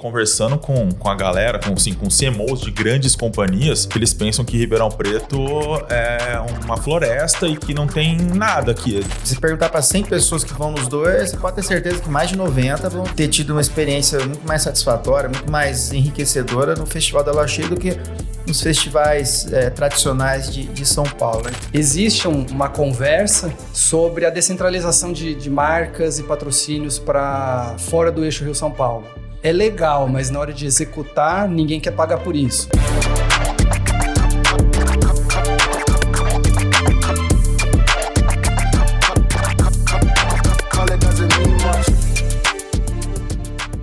conversando com a galera, com CMOs de grandes companhias, que eles pensam que Ribeirão Preto é uma floresta e que não tem nada aqui. Se perguntar para 100 pessoas que vão nos dois, você pode ter certeza que mais de 90 vão ter tido uma experiência muito mais satisfatória, muito mais enriquecedora no Festival da Lua Cheia do que nos festivais tradicionais de São Paulo. Né? Existe uma conversa sobre a descentralização de marcas e patrocínios para fora do eixo Rio-São Paulo. É legal, mas na hora de executar, ninguém quer pagar por isso.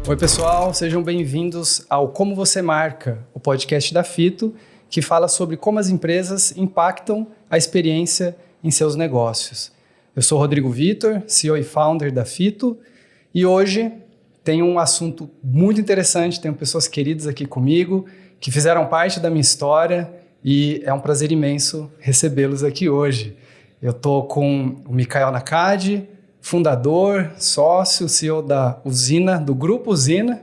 Oi pessoal, sejam bem-vindos ao Como Você Marca, o podcast da Fito, que fala sobre como as empresas impactam a experiência em seus negócios. Eu sou Rodrigo Vitor, CEO e founder da Fito, e hoje tem um assunto muito interessante, tenho pessoas queridas aqui comigo, que fizeram parte da minha história, e é um prazer imenso recebê-los aqui hoje. Eu estou com o Mikael Nakade, fundador, sócio, CEO da Usina, do Grupo Usina,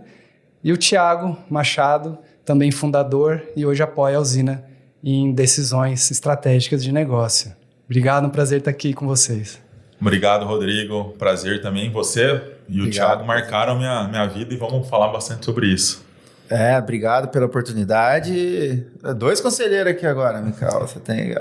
e o Thiago Machado, também fundador, e hoje apoia a Usina em decisões estratégicas de negócio. Obrigado, um prazer estar aqui com vocês. Obrigado, Rodrigo. Prazer também. Você e o Thiago marcaram minha vida e vamos falar bastante sobre isso. Obrigado pela oportunidade. 2 conselheiros aqui agora, Mikael. Você tem...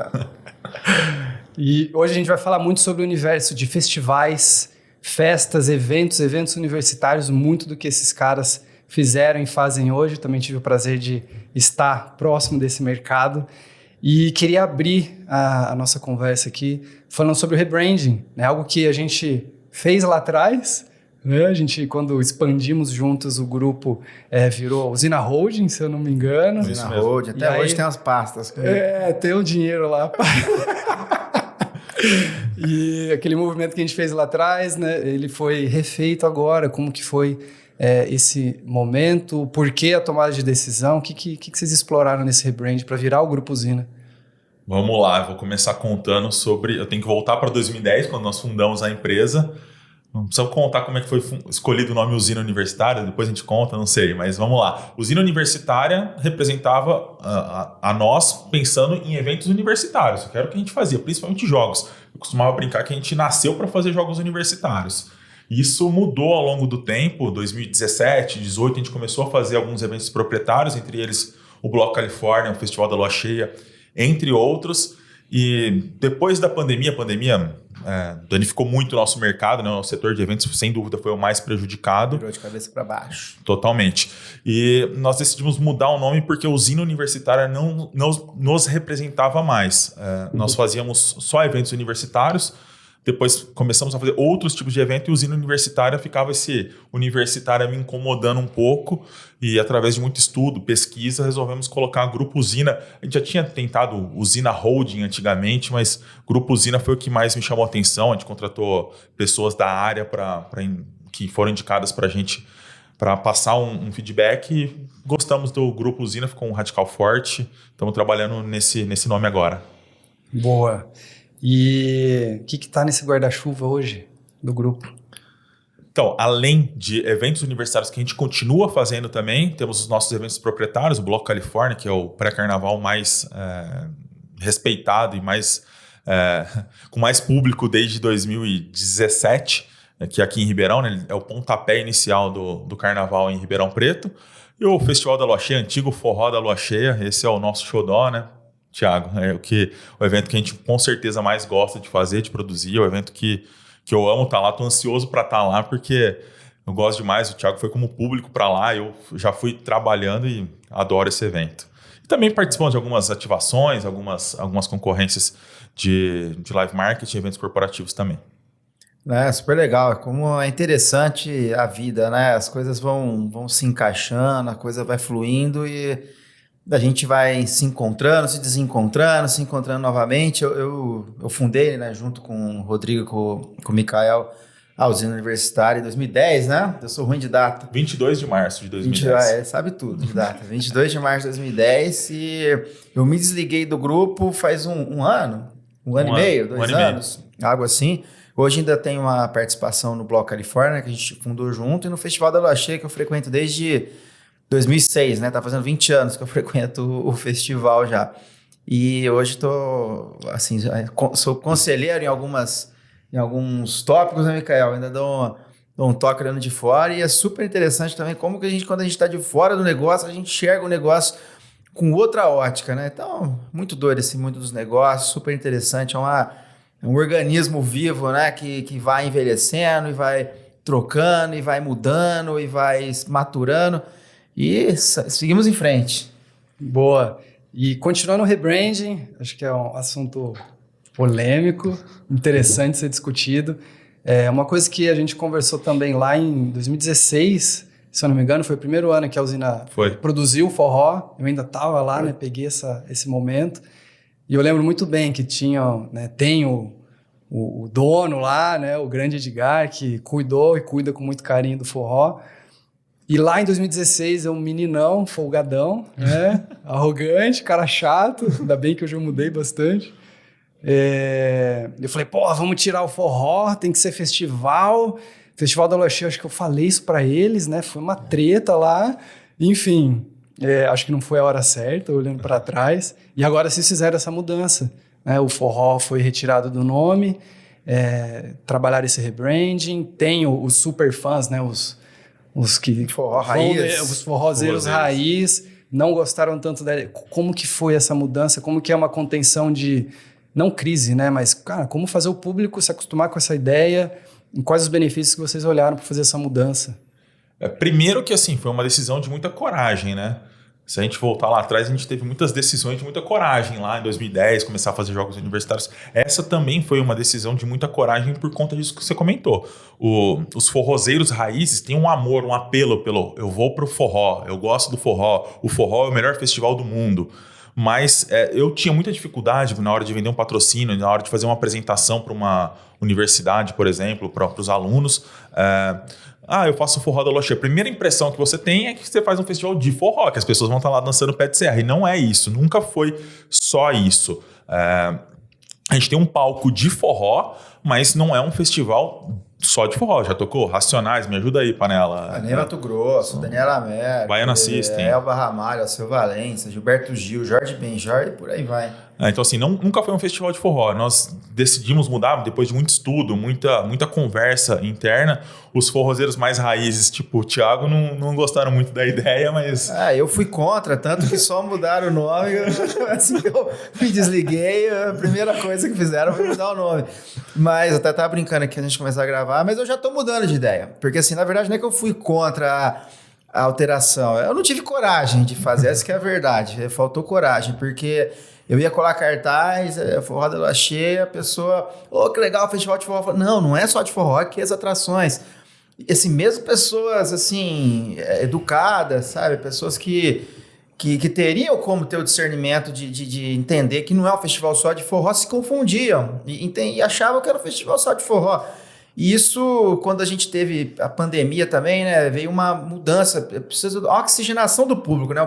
E hoje a gente vai falar muito sobre o universo de festivais, festas, eventos universitários, muito do que esses caras fizeram e fazem hoje. Também tive o prazer de estar próximo desse mercado. E queria abrir a nossa conversa aqui falando sobre o rebranding, né? Algo que a gente fez lá atrás, né? A gente, quando expandimos juntos o grupo, virou Usina Holding, se eu não me engano. Usina Holding, até hoje tem as pastas. Tem um dinheiro lá. E aquele movimento que a gente fez lá atrás, né? Ele foi refeito agora, como que foi esse momento, por que a tomada de decisão, o que vocês exploraram nesse rebrand para virar o Grupo Usina? Vamos lá, eu vou começar contando sobre... Eu tenho que voltar para 2010, quando nós fundamos a empresa. Não precisa contar como é que foi escolhido o nome Usina Universitária, depois a gente conta, não sei, mas vamos lá. Usina Universitária representava a nós pensando em eventos universitários, que era o que a gente fazia, principalmente jogos. Eu costumava brincar que a gente nasceu para fazer jogos universitários. Isso mudou ao longo do tempo, 2017, 2018, a gente começou a fazer alguns eventos proprietários, entre eles o Bloco Califórnia, o Festival da Lua Cheia, entre outros. E depois da pandemia, danificou muito o nosso mercado, né? O setor de eventos, sem dúvida, foi o mais prejudicado. Virou de cabeça para baixo. Totalmente. E nós decidimos mudar o nome porque a Usina Universitária não nos representava mais. Nós fazíamos só eventos universitários. Depois começamos a fazer outros tipos de evento e Usina Universitária ficava esse universitária me incomodando um pouco e através de muito estudo, pesquisa, resolvemos colocar Grupo Usina. A gente já tinha tentado Usina Holding antigamente, mas Grupo Usina foi o que mais me chamou a atenção. A gente contratou pessoas da área que foram indicadas para a gente para passar um feedback e gostamos do Grupo Usina, ficou um radical forte. Estamos trabalhando nesse nome agora. Boa. E o que está nesse guarda-chuva hoje do grupo? Então, além de eventos universitários que a gente continua fazendo também, temos os nossos eventos proprietários, o Bloco Califórnia, que é o pré-carnaval mais respeitado e com mais público desde 2017, que é aqui em Ribeirão, né? É o pontapé inicial do carnaval em Ribeirão Preto. E o Festival da Lua Cheia, antigo Forró da Lua Cheia, esse é o nosso xodó, né? Thiago, o evento que a gente com certeza mais gosta de fazer, de produzir, é o evento que eu amo estar lá, estou ansioso para estar lá, porque eu gosto demais, o Thiago foi como público para lá, eu já fui trabalhando e adoro esse evento. E também participamos de algumas ativações, algumas concorrências de live marketing, eventos corporativos também. Super legal, como é interessante a vida, né? As coisas vão se encaixando, a coisa vai fluindo e a gente vai se encontrando, se desencontrando, se encontrando novamente. Eu fundei, né, junto com o Rodrigo, com o Mikael, a Usina Universitária em 2010, né? Eu sou ruim de data. 22 de março de 2010. Sabe tudo de data. 22 de março de 2010 e eu me desliguei do grupo faz um ano, um ano e meio, 2 anos, algo assim. Hoje ainda tem uma participação no Bloco Califórnia, que a gente fundou junto, e no Festival da Lua Cheia, que eu frequento desde 2006, né? Tá fazendo 20 anos que eu frequento o festival já. E hoje assim, sou conselheiro em alguns tópicos, né, Micael? Ainda dou um toque olhando de fora e é super interessante também como que quando a gente está de fora do negócio, a gente enxerga o negócio com outra ótica, né? Então, muito doido esse mundo dos negócios, super interessante, é um organismo vivo, né? Que vai envelhecendo e vai trocando e vai mudando e vai maturando e seguimos em frente. Boa. E continuando o rebranding, acho que é um assunto polêmico, interessante ser discutido. Uma coisa que a gente conversou também lá em 2016, se eu não me engano, foi o primeiro ano que a usina produziu o forró. Eu ainda estava lá, né? Peguei esse momento. E eu lembro muito bem que tem o dono lá, né? O grande Edgar, que cuidou e cuida com muito carinho do forró. E lá em 2016, eu um meninão, folgadão, né? Arrogante, cara chato. Ainda bem que hoje eu mudei bastante. Eu falei, vamos tirar o forró, tem que ser festival. Festival da Lua Cheia, acho que eu falei isso pra eles, né? Foi uma treta lá. Enfim, acho que não foi a hora certa, olhando para trás. E agora vocês fizeram essa mudança, né? O forró foi retirado do nome, trabalharam esse rebranding. Tem os super fãs, né? Os que forró raiz, os forrozeiros raiz, não gostaram tanto da... Como que foi essa mudança? Como que é uma contenção de... Não crise, né? Mas, cara, como fazer o público se acostumar com essa ideia? E quais os benefícios que vocês olharam para fazer essa mudança? Primeiro que, assim, foi uma decisão de muita coragem, né? Se a gente voltar lá atrás, a gente teve muitas decisões de muita coragem lá em 2010, começar a fazer jogos universitários. Essa também foi uma decisão de muita coragem por conta disso que você comentou. Os forrozeiros raízes têm um amor, um apelo pelo... Eu vou pro forró, eu gosto do forró. O forró é o melhor festival do mundo. Mas eu tinha muita dificuldade na hora de vender um patrocínio, na hora de fazer uma apresentação para uma universidade, por exemplo, para os alunos. Eu faço forró da Lua Cheia. A primeira impressão que você tem é que você faz um festival de forró, que as pessoas vão estar lá dançando pé de serra. E não é isso, nunca foi só isso. A gente tem um palco de forró, mas não é um festival só de forró. Já tocou Racionais, me ajuda aí, Panela. Panela Mato Grosso, Daniela América, Baiana System, Elba Ramalho, Alceu Valença, Gilberto Gil, Jorge Benjor e por aí vai. Então, assim, nunca foi um festival de forró. Nós decidimos mudar, depois de muito estudo, muita conversa interna. Os forrozeiros mais raízes, tipo o Thiago, não gostaram muito da ideia, mas... Eu fui contra, tanto que só mudaram o nome. Assim que eu me desliguei, a primeira coisa que fizeram foi mudar o nome. Mas eu até tava brincando aqui antes de a gente começar a gravar, mas eu já tô mudando de ideia. Porque, assim, na verdade, não é que eu fui contra a alteração. Eu não tive coragem de fazer, essa que é a verdade. Faltou coragem, porque... Eu ia colar cartaz, forró da Lua Cheia, a pessoa, que legal o festival de forró. Não é só de forró, que as atrações. E assim, mesmo pessoas, assim, educadas, sabe? Pessoas que teriam como ter o discernimento de entender que não é um festival só de forró, se confundiam e achavam que era um festival só de forró. E isso, quando a gente teve a pandemia também, né? Veio uma mudança, precisa de uma oxigenação do público, né?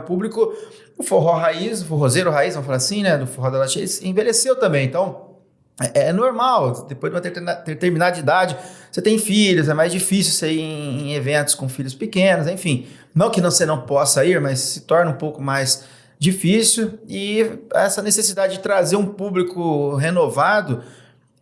O forró raiz, o forrozeiro raiz, vamos falar assim, né? Do forró da Lua Cheia, envelheceu também. Então, é normal. Depois de uma determinada idade, você tem filhos, é mais difícil você ir em eventos com filhos pequenos, enfim. Não que você não possa ir, mas se torna um pouco mais difícil. E essa necessidade de trazer um público renovado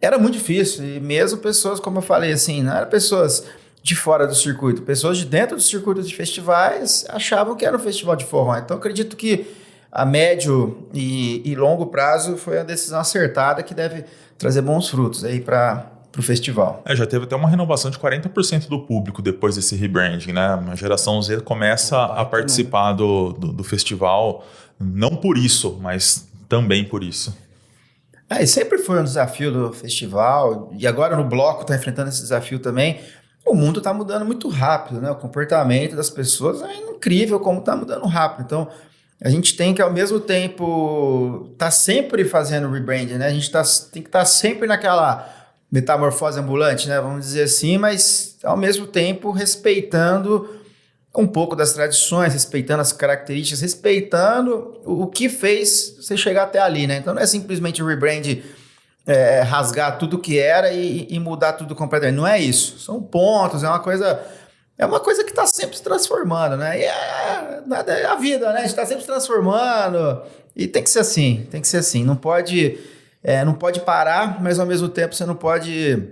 era muito difícil. E mesmo pessoas, como eu falei, assim, não eram pessoas de fora do circuito. Pessoas de dentro do circuito de festivais achavam que era um festival de forró. Então, acredito que a médio e longo prazo foi uma decisão acertada que deve trazer bons frutos aí para o festival. Já teve até uma renovação de 40% do público depois desse rebranding, né? A geração Z começa a participar do festival, não por isso, mas também por isso. E sempre foi um desafio do festival, e agora no bloco está enfrentando esse desafio também. O mundo está mudando muito rápido, né? O comportamento das pessoas é incrível como está mudando rápido. Então, a gente tem que, ao mesmo tempo, estar sempre fazendo rebranding, né? A gente tem que estar sempre naquela metamorfose ambulante, né? Vamos dizer assim, mas, ao mesmo tempo, respeitando um pouco das tradições, respeitando as características, respeitando o que fez você chegar até ali, né? Então, não é simplesmente o rebranding... rasgar tudo que era e mudar tudo completamente. Não é isso. São pontos, é uma coisa é uma coisa que está sempre se transformando, né? E é a vida, né? A gente está sempre se transformando e tem que ser assim, Não pode parar, mas ao mesmo tempo você não pode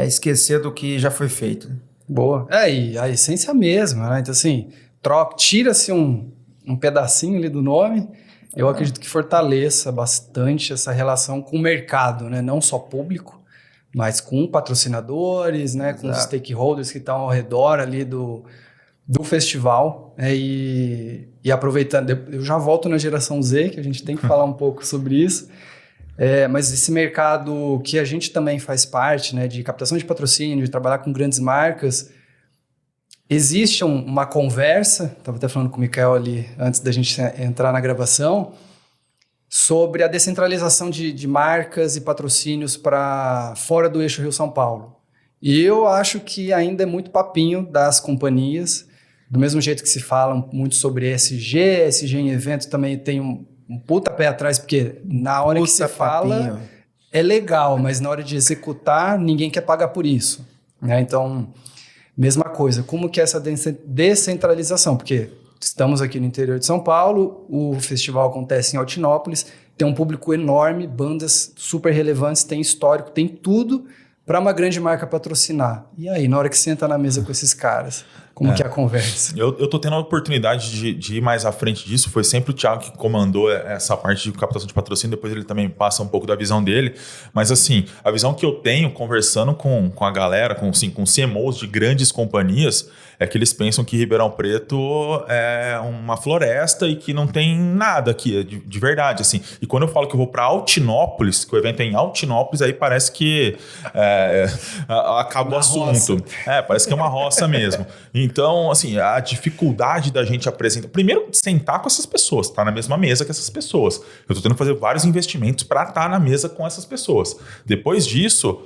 esquecer do que já foi feito. Boa. E a essência mesma, né? Então, assim, tira-se um pedacinho ali do nome, eu acredito que fortaleça bastante essa relação com o mercado, né? Não só público, mas com patrocinadores, né? Com os stakeholders que estão ao redor ali do festival. E aproveitando, eu já volto na geração Z, que a gente tem que falar um pouco sobre isso. Mas esse mercado que a gente também faz parte, né, de captação de patrocínio, de trabalhar com grandes marcas, existe uma conversa, estava até falando com o Mikael ali antes da gente entrar na gravação, sobre a descentralização de marcas e patrocínios para fora do eixo Rio-São Paulo. E eu acho que ainda é muito papinho das companhias, do mesmo jeito que se fala muito sobre ESG em evento também tem um puta pé atrás, porque na hora que você fala é legal, mas na hora de executar ninguém quer pagar por isso, né? Então, mesma coisa, como que é essa descentralização? Porque estamos aqui no interior de São Paulo, o festival acontece em Altinópolis, tem um público enorme, bandas super relevantes, tem histórico, tem tudo para uma grande marca patrocinar. E aí, na hora que você senta na mesa com esses caras, como que é a conversa? Eu tô tendo a oportunidade de ir mais à frente disso. Foi sempre o Thiago que comandou essa parte de captação de patrocínio. Depois ele também passa um pouco da visão dele. Mas assim, a visão que eu tenho conversando com a galera, com CMOs de grandes companhias, é que eles pensam que Ribeirão Preto é uma floresta e que não tem nada aqui, de verdade, assim. E quando eu falo que eu vou para Altinópolis, que o evento é em Altinópolis, aí parece que acaba o assunto. Parece que é uma roça mesmo. Então, assim, a dificuldade da gente apresentar... Primeiro, sentar com essas pessoas, estar na mesma mesa que essas pessoas. Eu estou tendo que fazer vários investimentos para estar na mesa com essas pessoas. Depois disso,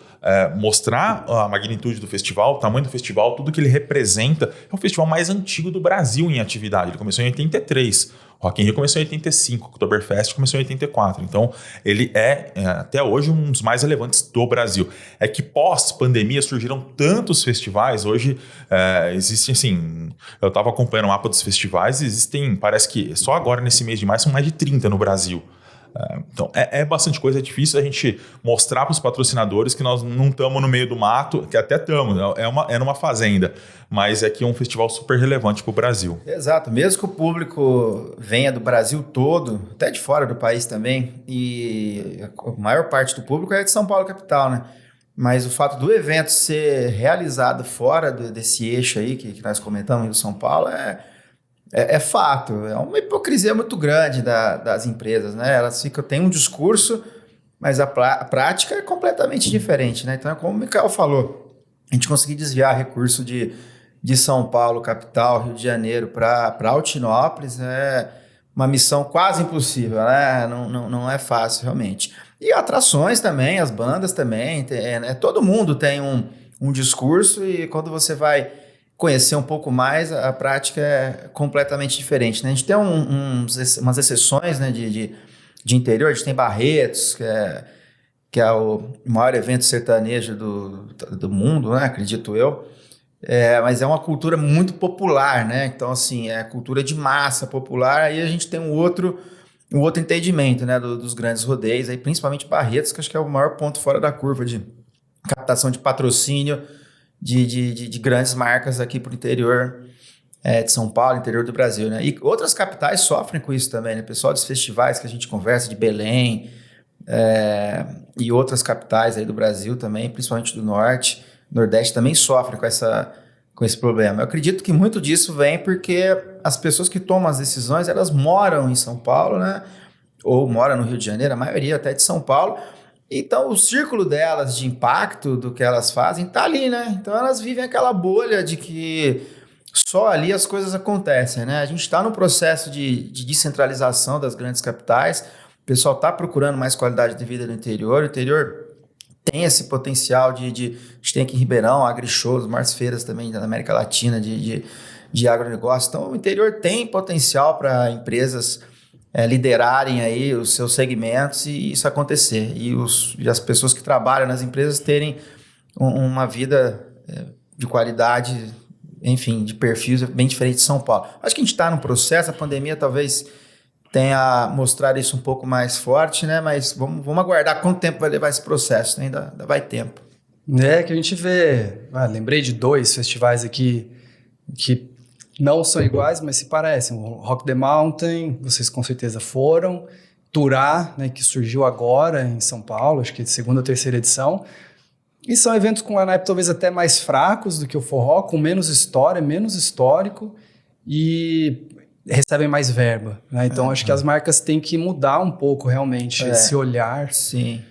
mostrar a magnitude do festival, o tamanho do festival, tudo que ele representa. É o festival mais antigo do Brasil em atividade. Ele começou em 83. O Rock in Rio começou em 85, o Oktoberfest começou em 84. Então, ele até hoje, um dos mais relevantes do Brasil. É que pós-pandemia surgiram tantos festivais. Hoje, existem, assim... Eu estava acompanhando o mapa dos festivais e existem, parece que só agora, nesse mês de maio, são mais de 30 no Brasil. Então, é bastante coisa, é difícil a gente mostrar para os patrocinadores que nós não estamos no meio do mato, que até estamos, é numa fazenda, mas é que é um festival super relevante para o Brasil. Exato, mesmo que o público venha do Brasil todo, até de fora do país também, e a maior parte do público é de São Paulo capital, né? Mas o fato do evento ser realizado fora desse eixo aí que nós comentamos, do São Paulo, é fato, é uma hipocrisia muito grande das empresas, né? Elas têm um discurso, mas a prática é completamente diferente, né? Então, é como o Mikael falou, a gente conseguir desviar recurso de São Paulo, capital, Rio de Janeiro, para Altinópolis é uma missão quase impossível, né? Não é fácil, realmente. E atrações também, as bandas também, todo mundo tem um discurso e quando você vai conhecer um pouco mais, a prática é completamente diferente, né? A gente tem umas exceções, né, de interior, a gente tem Barretos, que é o maior evento sertanejo do mundo, né? Acredito eu. Mas é uma cultura muito popular, né? Então, assim, é cultura de massa popular, aí a gente tem um outro entendimento, né, dos grandes rodeios, aí, principalmente Barretos, que acho que é o maior ponto fora da curva de captação de patrocínio de grandes marcas aqui para o interior de São Paulo, interior do Brasil, né? E outras capitais sofrem com isso também, né? O pessoal dos festivais que a gente conversa, de Belém e outras capitais aí do Brasil também, principalmente do Norte, Nordeste, também sofrem com esse problema. Eu acredito que muito disso vem porque as pessoas que tomam as decisões, elas moram em São Paulo, né? Ou moram no Rio de Janeiro, a maioria até de São Paulo. Então, o círculo delas de impacto do que elas fazem tá ali, né? Então, elas vivem aquela bolha de que só ali as coisas acontecem, né? A gente está no processo de descentralização das grandes capitais, o pessoal está procurando mais qualidade de vida no interior, o interior tem esse potencial a gente tem aqui em Ribeirão, AgriShow, as maiores feiras também da América Latina de agronegócio. Então, o interior tem potencial para empresas liderarem aí os seus segmentos e isso acontecer. E as pessoas que trabalham nas empresas terem uma vida de qualidade enfim, de perfis bem diferente de São Paulo. Acho que a gente está num processo, a pandemia talvez tenha mostrado isso um pouco mais forte, né? Mas vamos aguardar quanto tempo vai levar esse processo, né? Ainda vai tempo. É que a gente vê, lembrei de 2 festivais aqui que não são iguais, mas se parecem. O Rock the Mountain, vocês com certeza foram. Turá, né, que surgiu agora em São Paulo, acho que é segunda ou terceira edição. E são eventos com line-up talvez até mais fracos do que o forró, com menos história, menos histórico e recebem mais verba, né? Então acho que as marcas têm que mudar um pouco realmente esse olhar. Sim.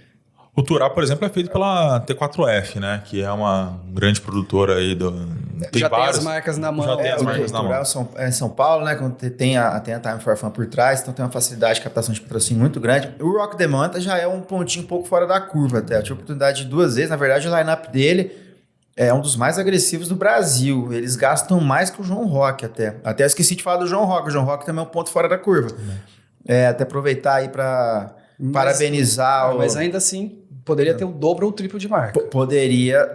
O Turá, por exemplo, é feito pela T4F, né? Que é uma grande produtora aí do... Já tem as marcas na mão. Já tem as marcas na mão. É São Paulo, né? Quando tem a Time for Fun por trás, então tem uma facilidade de captação de patrocínio muito grande. O Rock the Manta já é um pontinho um pouco fora da curva até. Eu tive a oportunidade de 2 vezes. Na verdade, o line-up dele é um dos mais agressivos do Brasil. Eles gastam mais que o João Rock até. Até esqueci de falar do João Rock. O João Rock também é um ponto fora da curva. Até aproveitar aí para parabenizar. Mas ainda assim... Poderia ter o dobro ou o triplo de marca. Poderia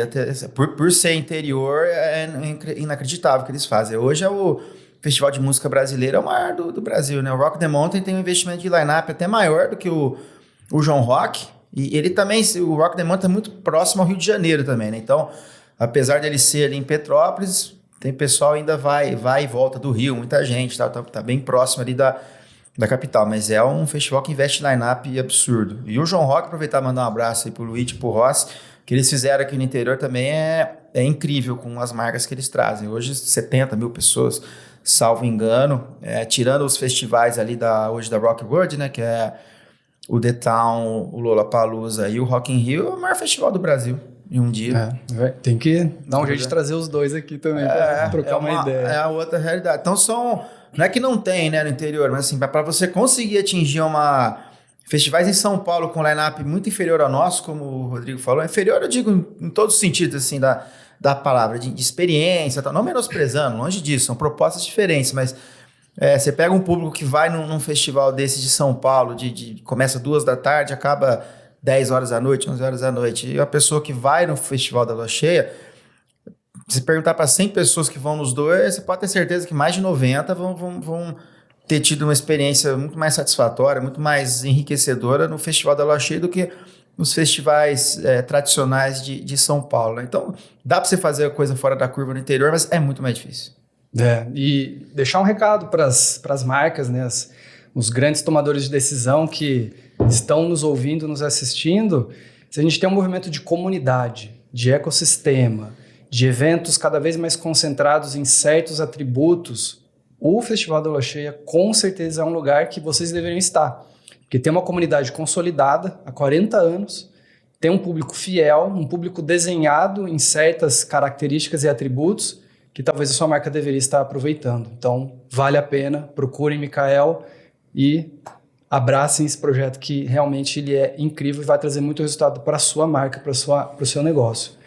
ter. Por ser interior, é inacreditável o que eles fazem. Hoje é o festival de música brasileira é o maior do Brasil, né? O Rock the Mountain tem um investimento de line-up até maior do que o João Rock. E ele também, o Rock the Mountain é muito próximo ao Rio de Janeiro também, né? Então, apesar dele ser ali em Petrópolis, tem pessoal ainda vai e volta do Rio, muita gente, tá bem próximo ali da capital, mas é um festival que investe em line-up absurdo. E o João Rock, aproveitar e mandar um abraço aí pro Luiz e pro Ross, que eles fizeram aqui no interior também é incrível com as marcas que eles trazem. Hoje 70 mil pessoas, salvo engano, tirando os festivais ali hoje da Rock World, né, que é o The Town, o Lollapalooza e o Rock in Rio, é o maior festival do Brasil em um dia. Tem que dar um jeito de trazer os dois aqui também para trocar uma ideia. É a outra realidade. Então não é que não tem, né, no interior, mas assim, para você conseguir atingir festivais em São Paulo com line-up muito inferior ao nosso, como o Rodrigo falou, inferior eu digo em todos os sentidos assim, da palavra, de experiência, não menosprezando, longe disso, são propostas diferentes, mas você pega um público que vai num festival desse de São Paulo, começa 2 da tarde, acaba 10 horas da noite, 11 horas da noite, e a pessoa que vai no festival da Lua Cheia, se perguntar para 100 pessoas que vão nos dois, você pode ter certeza que mais de 90 vão ter tido uma experiência muito mais satisfatória, muito mais enriquecedora no Festival da Lua Cheia do que nos festivais tradicionais de São Paulo, né? Então, dá para você fazer a coisa fora da curva no interior, mas é muito mais difícil. E deixar um recado para as marcas, né? Os grandes tomadores de decisão que estão nos ouvindo, nos assistindo. Se a gente tem um movimento de comunidade, de ecossistema, de eventos cada vez mais concentrados em certos atributos, o Festival da Lua Cheia com certeza é um lugar que vocês deveriam estar. Porque tem uma comunidade consolidada há 40 anos, tem um público fiel, um público desenhado em certas características e atributos que talvez a sua marca deveria estar aproveitando. Então, vale a pena, procurem Mikael e abracem esse projeto que realmente ele é incrível e vai trazer muito resultado para a sua marca, para o seu negócio.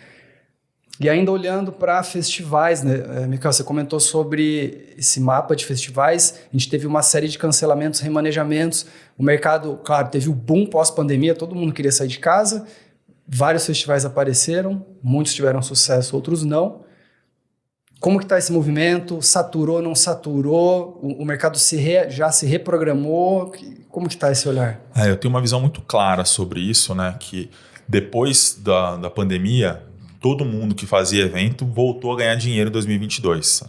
E ainda olhando para festivais, né, Mikael, você comentou sobre esse mapa de festivais, a gente teve uma série de cancelamentos, remanejamentos, o mercado, claro, teve o boom pós-pandemia, todo mundo queria sair de casa, vários festivais apareceram, muitos tiveram sucesso, outros não. Como que está esse movimento? Saturou, não saturou? O mercado já se reprogramou? Como que está esse olhar? Eu tenho uma visão muito clara sobre isso, né, que depois da pandemia, todo mundo que fazia evento voltou a ganhar dinheiro em 2022.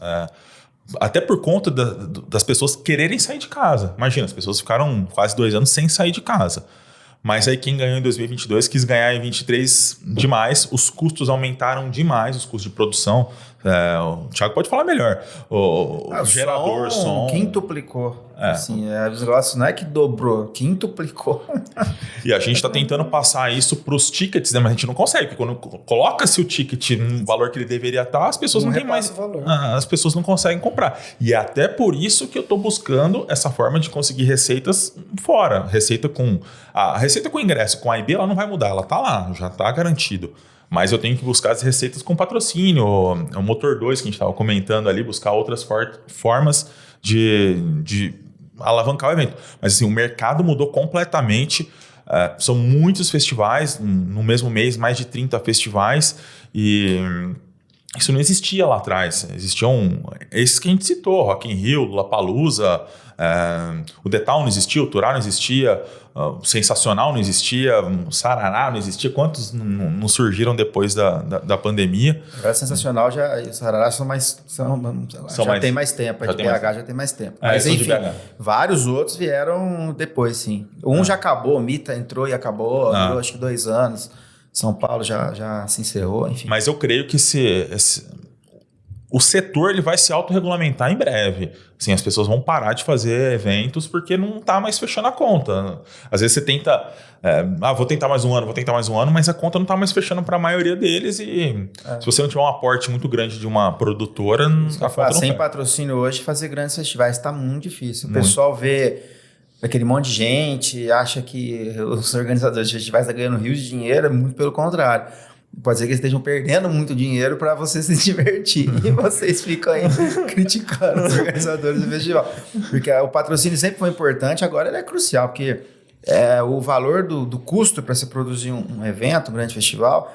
Até por conta das pessoas quererem sair de casa. Imagina, as pessoas ficaram quase 2 anos sem sair de casa. Mas aí quem ganhou em 2022 quis ganhar em 2023 demais. Os custos aumentaram demais, os custos de produção. O Thiago pode falar melhor. O gerador, som... Quintuplicou. Assim, os negócios não é que dobrou, quintuplicou. E a gente está tentando passar isso para os tickets, né? Mas a gente não consegue, porque quando coloca-se o ticket no valor que ele deveria estar, as pessoas não têm mais valor. As pessoas não conseguem comprar. E é até por isso que eu estou buscando essa forma de conseguir receitas fora. A receita com ingresso, com a IB, ela não vai mudar, ela está lá, já está garantido. Mas eu tenho que buscar as receitas com patrocínio, o Motor 2 que a gente estava comentando ali, buscar outras formas de alavancar o evento. Mas assim, o mercado mudou completamente. São muitos festivais, no mesmo mês, mais de 30 festivais. E Isso não existia lá atrás. Existiam esses que a gente citou, Rock in Rio, Lollapalooza, o The Town não existia, o Turá não existia, o Sensacional não existia, o Sarará não existia. Quantos não surgiram depois da pandemia? Agora Sensacional e o Sarará tem mais tempo. A de BH já tem mais tempo. Mas enfim, vários outros vieram depois, sim. Já acabou, o Mita entrou e acabou, durou acho que 2 anos. São Paulo já se encerrou, enfim. Mas eu creio que o setor ele vai se autorregulamentar em breve. Assim, as pessoas vão parar de fazer eventos porque não está mais fechando a conta. Às vezes você tenta... vou tentar mais um ano, mas a conta não está mais fechando para a maioria deles e se você não tiver um aporte muito grande de uma produtora... Sem patrocínio hoje, fazer grandes festivais está muito difícil. O pessoal vê aquele monte de gente, acha que os organizadores de festivais estão ganhando rios de dinheiro, muito pelo contrário. Pode ser que eles estejam perdendo muito dinheiro para você se divertir. E vocês ficam aí criticando os organizadores do festival. Porque o patrocínio sempre foi importante, agora ele é crucial, porque o valor do custo para se produzir um evento, um grande festival,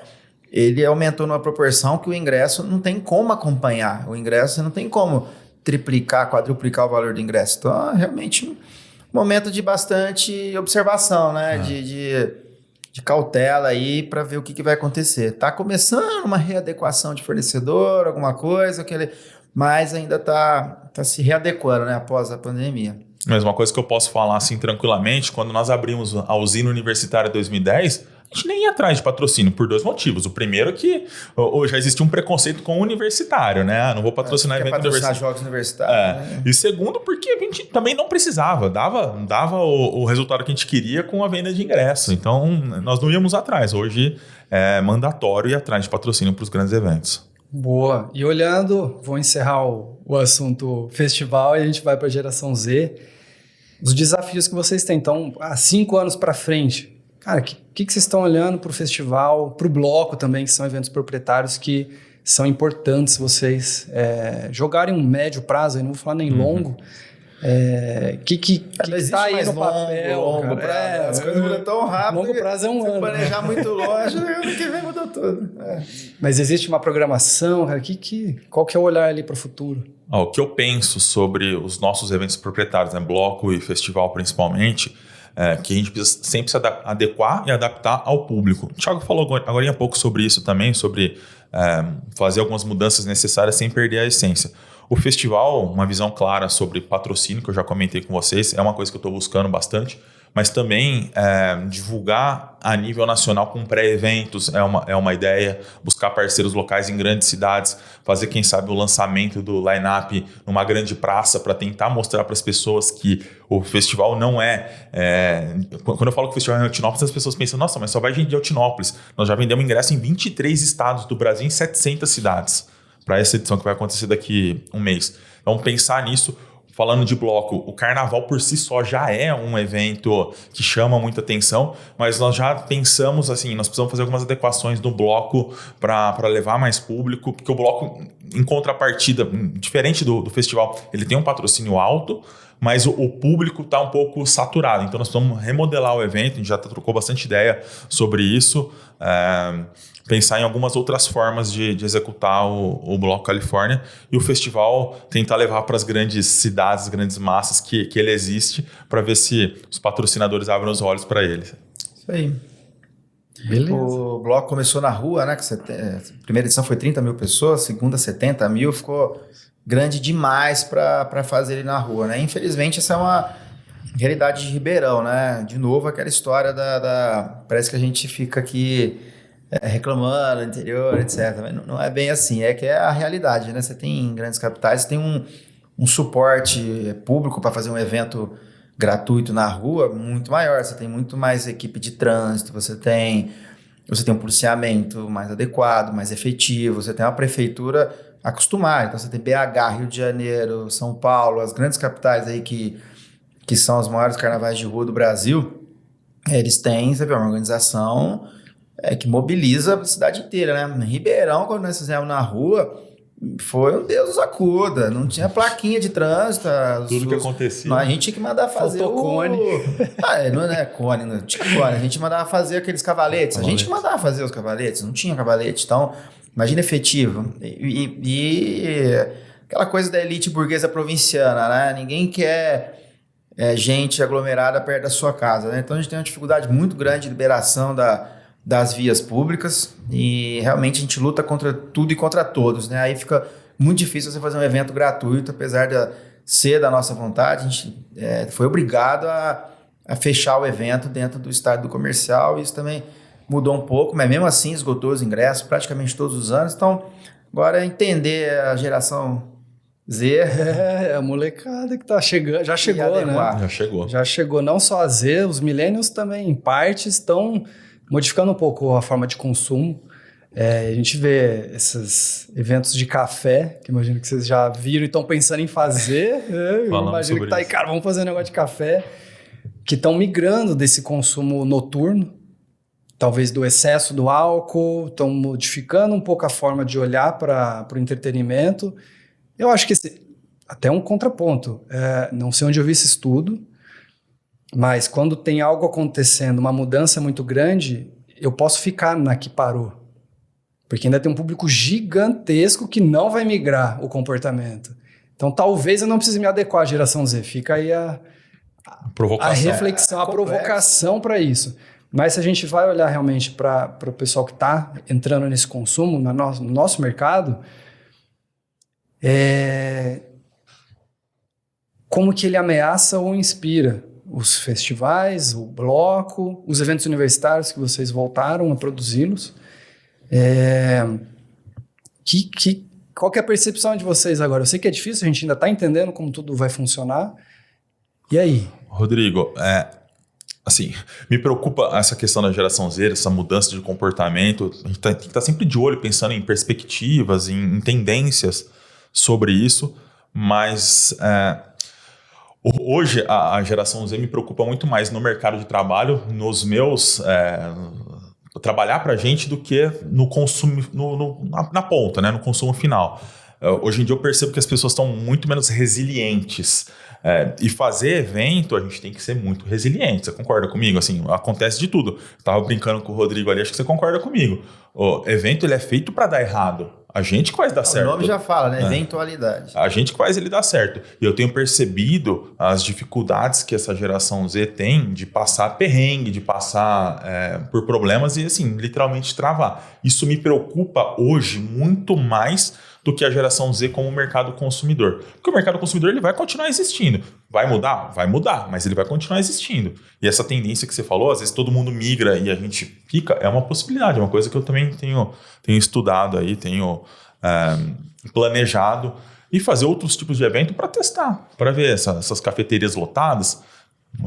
ele aumentou numa proporção que o ingresso não tem como acompanhar. O ingresso você não tem como triplicar, quadruplicar o valor do ingresso. Então, realmente, um momento de bastante observação, né? De cautela aí para ver o que vai acontecer. Está começando uma readequação de fornecedor, alguma coisa, mas ainda está se readequando, né, após a pandemia. Mas uma coisa que eu posso falar assim tranquilamente, quando nós abrimos a usina universitária em 2010, a gente nem ia atrás de patrocínio por 2 motivos. O primeiro é que já existia um preconceito com o universitário, né? Não vou patrocinar evento universitário. Jogos universitários. Né? E segundo, porque a gente também não precisava. Dava o resultado que a gente queria com a venda de ingressos. Então, nós não íamos atrás. Hoje é mandatório ir atrás de patrocínio para os grandes eventos. Boa. E olhando, vou encerrar o assunto festival e a gente vai para a geração Z. Os desafios que vocês têm. Então, há 5 anos para frente, cara, o que vocês estão olhando para o festival, para o bloco também, que são eventos proprietários que são importantes vocês jogarem um médio prazo, eu não vou falar nem longo. Que tá aí no papel, longo prazo. As coisas mudam tão rápido. Longo prazo é um ano. Se planejar muito longe, ano que vem mudou tudo. Mas existe uma programação, cara, qual que é o olhar ali para o futuro? O que eu penso sobre os nossos eventos proprietários, né, bloco e festival principalmente, que a gente precisa sempre se adequar e adaptar ao público. O Thiago falou agora há pouco sobre isso também, sobre fazer algumas mudanças necessárias sem perder a essência. O festival, uma visão clara sobre patrocínio, que eu já comentei com vocês, é uma coisa que eu estou buscando bastante, mas também divulgar a nível nacional com pré-eventos é uma ideia, buscar parceiros locais em grandes cidades, fazer, quem sabe, o lançamento do line-up numa grande praça para tentar mostrar para as pessoas que o festival não quando eu falo que o festival é em Altinópolis, as pessoas pensam, nossa, mas só vai gente de Altinópolis. Nós já vendemos ingresso em 23 estados do Brasil, em 700 cidades, para essa edição que vai acontecer daqui um mês. Então, pensar nisso. Falando de bloco, o carnaval por si só já é um evento que chama muita atenção, mas nós já pensamos assim, nós precisamos fazer algumas adequações no bloco para levar mais público, porque o bloco, em contrapartida, diferente do festival, ele tem um patrocínio alto, mas o público está um pouco saturado. Então nós precisamos remodelar o evento, a gente já trocou bastante ideia sobre isso, pensar em algumas outras formas de executar o Bloco Califórnia e o festival tentar levar para as grandes cidades, as grandes massas que ele existe, para ver se os patrocinadores abrem os olhos para ele. Isso aí. Beleza. O Bloco começou na rua, né? A primeira edição foi 30 mil pessoas, a segunda 70 mil, ficou grande demais para fazer ele na rua, né? Infelizmente, essa é uma realidade de Ribeirão, né? De novo, aquela história parece que a gente fica aqui reclamando, interior, etc. Mas não é bem assim, que é a realidade, né? Você tem em grandes capitais, você tem um suporte público para fazer um evento gratuito na rua muito maior, você tem muito mais equipe de trânsito, você tem um policiamento mais adequado, mais efetivo, você tem uma prefeitura acostumada, então você tem BH, Rio de Janeiro, São Paulo, as grandes capitais aí que são os maiores carnavais de rua do Brasil, eles têm, você vê, uma organização que mobiliza a cidade inteira, né? Em Ribeirão, quando nós fizemos na rua, foi um Deus nos acuda, não tinha plaquinha de trânsito. Tudo que acontecia. A gente tinha que mandar fazer cone. Não é cone, não tinha cone. A gente mandava fazer aqueles cavaletes. A gente que mandava fazer os cavaletes, não tinha cavalete. Então, Imagina efetivo. E aquela coisa da elite burguesa provinciana, né? Ninguém quer gente aglomerada perto da sua casa, né? Então a gente tem uma dificuldade muito grande de liberação das vias públicas e realmente a gente luta contra tudo e contra todos, né? Aí fica muito difícil você fazer um evento gratuito, apesar de ser da nossa vontade. A gente foi obrigado a fechar o evento dentro do estádio do Comercial. Isso também mudou um pouco, mas mesmo assim esgotou os ingressos praticamente todos os anos. Então, agora entender a geração Z. A molecada que tá chegando, já chegou, né? Já chegou. Não só a Z, os millennials também, em parte, estão modificando um pouco a forma de consumo. A gente vê esses eventos de café, que imagino que vocês já viram e estão pensando em fazer. Eu imagino que tá aí, cara, vamos fazer um negócio de café. Que estão migrando desse consumo noturno, talvez do excesso do álcool, estão modificando um pouco a forma de olhar para o entretenimento. Eu acho que até um contraponto. Não sei onde eu vi esse estudo, mas quando tem algo acontecendo, uma mudança muito grande, eu posso ficar na que parou. Porque ainda tem um público gigantesco que não vai migrar o comportamento. Então, talvez eu não precise me adequar à geração Z. Fica aí a reflexão, a provocação para isso. Mas se a gente vai olhar realmente para o pessoal que está entrando nesse consumo, no nosso mercado, como que ele ameaça ou inspira os festivais, o bloco, os eventos universitários que vocês voltaram a produzi-los. Qual que é a percepção de vocês agora? Eu sei que é difícil, a gente ainda está entendendo como tudo vai funcionar. E aí? Rodrigo, assim, me preocupa essa questão da geração Z, essa mudança de comportamento. A gente tem que estar sempre de olho, pensando em perspectivas, em tendências sobre isso, mas hoje a geração Z me preocupa muito mais no mercado de trabalho, nos meus... trabalhar para a gente do que no consumo, na ponta, né, no consumo final. Hoje em dia eu percebo que as pessoas estão muito menos resilientes. E fazer evento, a gente tem que ser muito resiliente. Você concorda comigo? Assim, acontece de tudo. Eu tava brincando com o Rodrigo ali, acho que você concorda comigo. O evento ele é feito para dar errado. A gente que faz dar certo. O nome já fala, né? Eventualidade. A gente que faz ele dar certo. E eu tenho percebido as dificuldades que essa geração Z tem de passar perrengue, de passar por problemas e, assim, literalmente travar. Isso me preocupa hoje muito mais do que a geração Z como mercado consumidor. Porque o mercado consumidor ele vai continuar existindo. Vai mudar? Vai mudar, mas ele vai continuar existindo. E essa tendência que você falou, às vezes todo mundo migra e a gente fica, é uma possibilidade, é uma coisa que eu também tenho estudado aí, tenho planejado e fazer outros tipos de evento para testar, para ver essas cafeterias lotadas,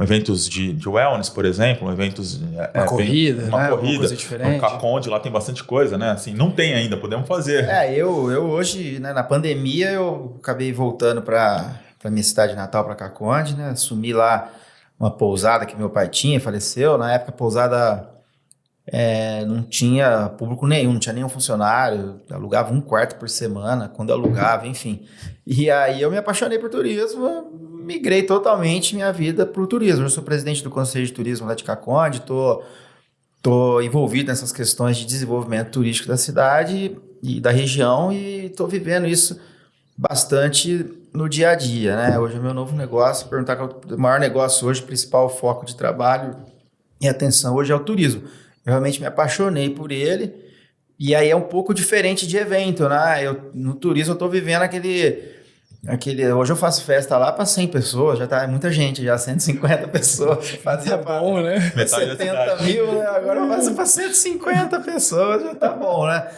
eventos de wellness, por exemplo, eventos... Uma corrida, uma né? corrida, Coisa diferente. No Caconde, lá tem bastante coisa, né? Assim, não tem ainda, podemos fazer. Eu hoje, né, na pandemia, eu acabei voltando para minha cidade natal, para Caconde, né? Assumi lá uma pousada que meu pai tinha, faleceu. Na época, a pousada não tinha público nenhum, não tinha nenhum funcionário, alugava um quarto por semana, quando alugava, enfim. E aí eu me apaixonei por turismo, migrei totalmente minha vida para o turismo. Eu sou presidente do Conselho de Turismo lá de Caconde, estou envolvido nessas questões de desenvolvimento turístico da cidade e da região e estou vivendo isso bastante no dia a dia, né? Hoje é meu novo negócio, perguntar qual é o maior negócio hoje, principal foco de trabalho e atenção hoje é o turismo. Eu realmente me apaixonei por ele e aí é um pouco diferente de evento, né? No turismo eu estou vivendo aquele... Hoje eu faço festa lá para 100 pessoas, já tá muita gente, já 150 pessoas. Fazia bom, né? 70 mil, né? Agora eu faço para 150 pessoas, já tá bom, né?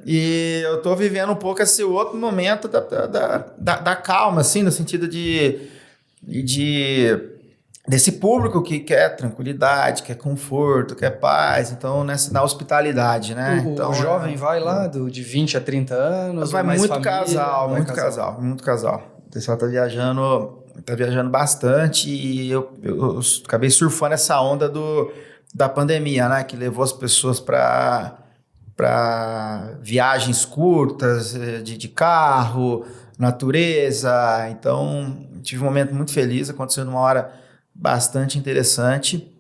E eu tô vivendo um pouco esse outro momento da calma, assim, no sentido desse público que quer tranquilidade, quer conforto, quer paz, então na hospitalidade, né? O jovem vai lá de 20 a 30 anos, vai mais muito família, muito casal. O pessoal tá viajando bastante e eu acabei surfando essa onda da pandemia, né? Que levou as pessoas para viagens curtas, de carro, natureza. Então, tive um momento muito feliz, aconteceu numa hora bastante interessante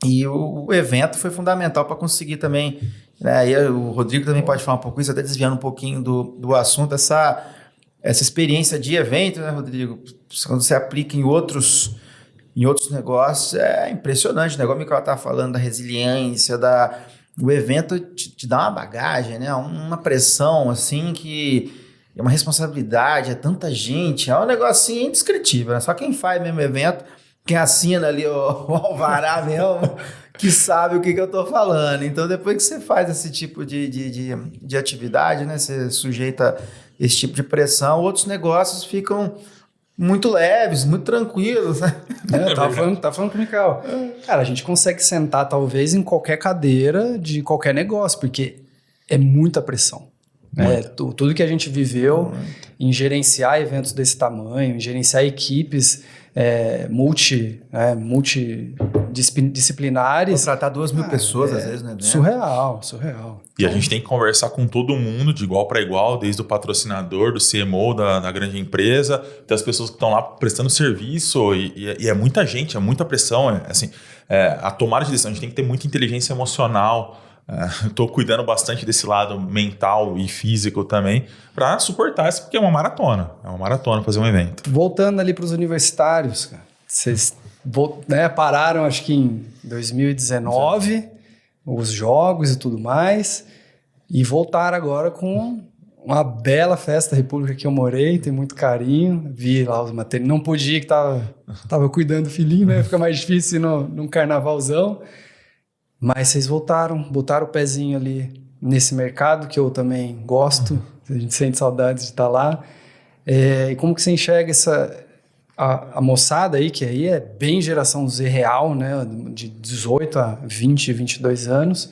e o evento foi fundamental para conseguir também né? E o Rodrigo também pode falar um pouco isso, até desviando um pouquinho do assunto, essa experiência de evento, né, Rodrigo? Quando você aplica em outros negócios, é impressionante, né? Igual o Michael estava falando da resiliência, o evento te dá uma bagagem, né? Uma pressão, assim, que é uma responsabilidade, é tanta gente, é um negócio indescritível, né? Só quem faz mesmo evento, quem assina ali o alvará mesmo, que sabe o que eu tô falando. Então, depois que você faz esse tipo de atividade, né? Você sujeita esse tipo de pressão, outros negócios ficam muito leves, muito tranquilos, né? Tava falando com o Michael. Cara, a gente consegue sentar talvez em qualquer cadeira de qualquer negócio, porque é muita pressão. Né? Tudo que a gente viveu em gerenciar eventos desse tamanho, em gerenciar equipes multidisciplinares. Tratar 2.000 pessoas, às vezes, né? Surreal. E a gente tem que conversar com todo mundo de igual para igual, desde o patrocinador, do CMO da grande empresa, das pessoas que estão lá prestando serviço, e é muita gente, é muita pressão. A tomada de decisão, a gente tem que ter muita inteligência emocional. Estou cuidando bastante desse lado mental e físico também, para suportar isso, porque é uma maratona fazer um evento. Voltando ali para os universitários, cara, vocês pararam, acho que em 2019, os jogos e tudo mais, e voltaram agora com uma bela festa da República que eu morei, tem muito carinho, vi lá os materiais, não podia que tava cuidando do filhinho, né? Fica mais difícil num carnavalzão, mas vocês botaram o pezinho ali nesse mercado que eu também gosto, a gente sente saudades de estar lá, e como que você enxerga a moçada aí, que aí é bem geração Z real, né, de 18 a 20, 22 anos,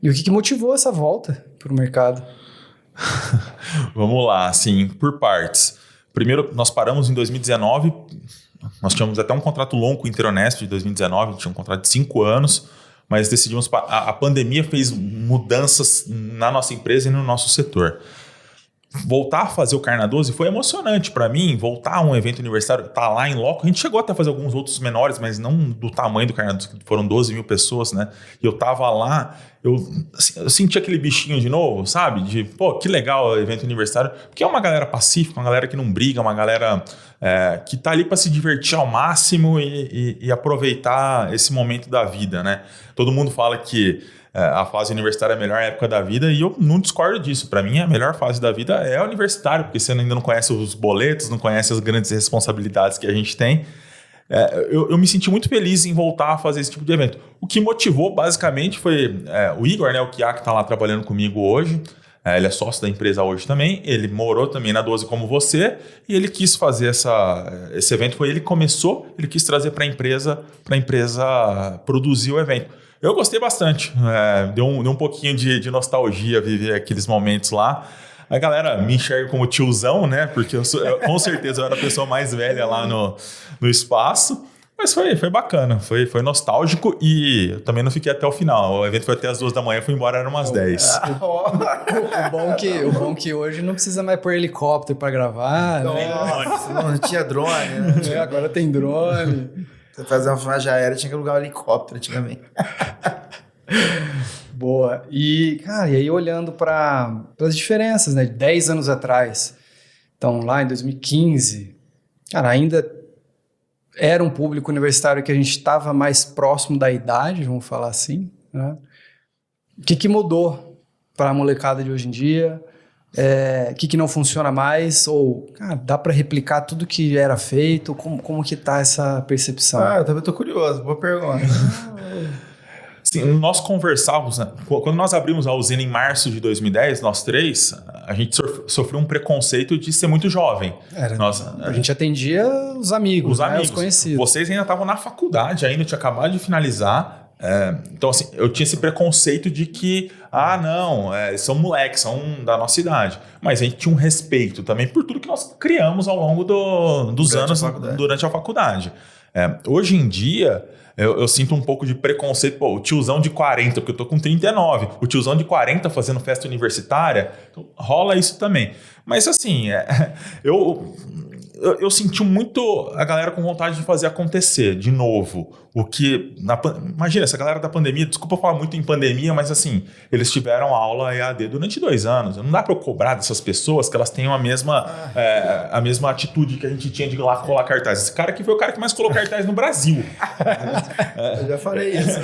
e o que motivou essa volta para o mercado? Vamos lá, assim, por partes. Primeiro, nós paramos em 2019, nós tínhamos até um contrato longo com o Interonesp de 2019, tinha um contrato de 5 anos, mas decidimos, a pandemia fez mudanças na nossa empresa e no nosso setor. Voltar a fazer o Carna 12 foi emocionante para mim, voltar a um evento universitário, estar lá em loco. A gente chegou até a fazer alguns outros menores, mas não do tamanho do Carna 12, que foram 12.000 pessoas, né? E eu tava lá, eu senti aquele bichinho de novo, sabe? De, que legal o evento universitário, porque é uma galera pacífica, uma galera que não briga, uma galera que tá ali para se divertir ao máximo e aproveitar esse momento da vida, né? Todo mundo fala que a fase universitária é a melhor época da vida, e eu não discordo disso. Para mim, a melhor fase da vida é a universitária, porque você ainda não conhece os boletos, não conhece as grandes responsabilidades que a gente tem. Eu me senti muito feliz em voltar a fazer esse tipo de evento. O que motivou, basicamente, foi o Igor, né, o Kia, que está lá trabalhando comigo hoje. Ele é sócio da empresa hoje também. Ele morou também na 12 como você, e ele quis fazer esse evento. Foi ele que começou, ele quis trazer para a empresa produzir o evento. Eu gostei bastante, deu um pouquinho de nostalgia viver aqueles momentos lá. A galera me enxerga como tiozão, né? Porque com certeza eu era a pessoa mais velha lá no espaço. Mas foi bacana, foi nostálgico, e eu também não fiquei até o final. O evento foi até as 2 da manhã, fui embora, eram umas 10. O bom que hoje não precisa mais pôr helicóptero para gravar. Nossa, né? Não tinha drone, né? Agora tem drone. Você fazer uma filmagem aérea, tinha que alugar um helicóptero antigamente. Boa. E, cara, e aí olhando para as diferenças, né? 10 anos atrás. Então, lá em 2015, cara, ainda era um público universitário que a gente estava mais próximo da idade, vamos falar assim, né? O que mudou para a molecada de hoje em dia? O que não funciona mais? Ou, cara, dá para replicar tudo que era feito? Como que tá essa percepção? Eu também tô curioso, boa pergunta. Sim, nós conversávamos, né? Quando nós abrimos a usina em março de 2010, nós três, a gente sofreu um preconceito de ser muito jovem. A gente atendia os amigos, os conhecidos. Vocês ainda estavam na faculdade, ainda tinha acabado de finalizar. Então, assim, eu tinha esse preconceito de que, são moleques, são da nossa idade. Mas a gente tinha um respeito também por tudo que nós criamos ao longo dos anos durante a faculdade. Hoje em dia, eu sinto um pouco de preconceito. O tiozão de 40, porque eu tô com 39. O tiozão de 40 fazendo festa universitária, então rola isso também. Mas assim, eu senti muito a galera com vontade de fazer acontecer, de novo. O que, imagina, essa galera da pandemia, desculpa falar muito em pandemia, mas assim, eles tiveram aula EAD durante 2 anos. Não dá para eu cobrar dessas pessoas que elas tenham a mesma atitude que a gente tinha de ir lá colar cartaz. Esse cara aqui foi o cara que mais colou cartaz no Brasil. Eu já falei isso.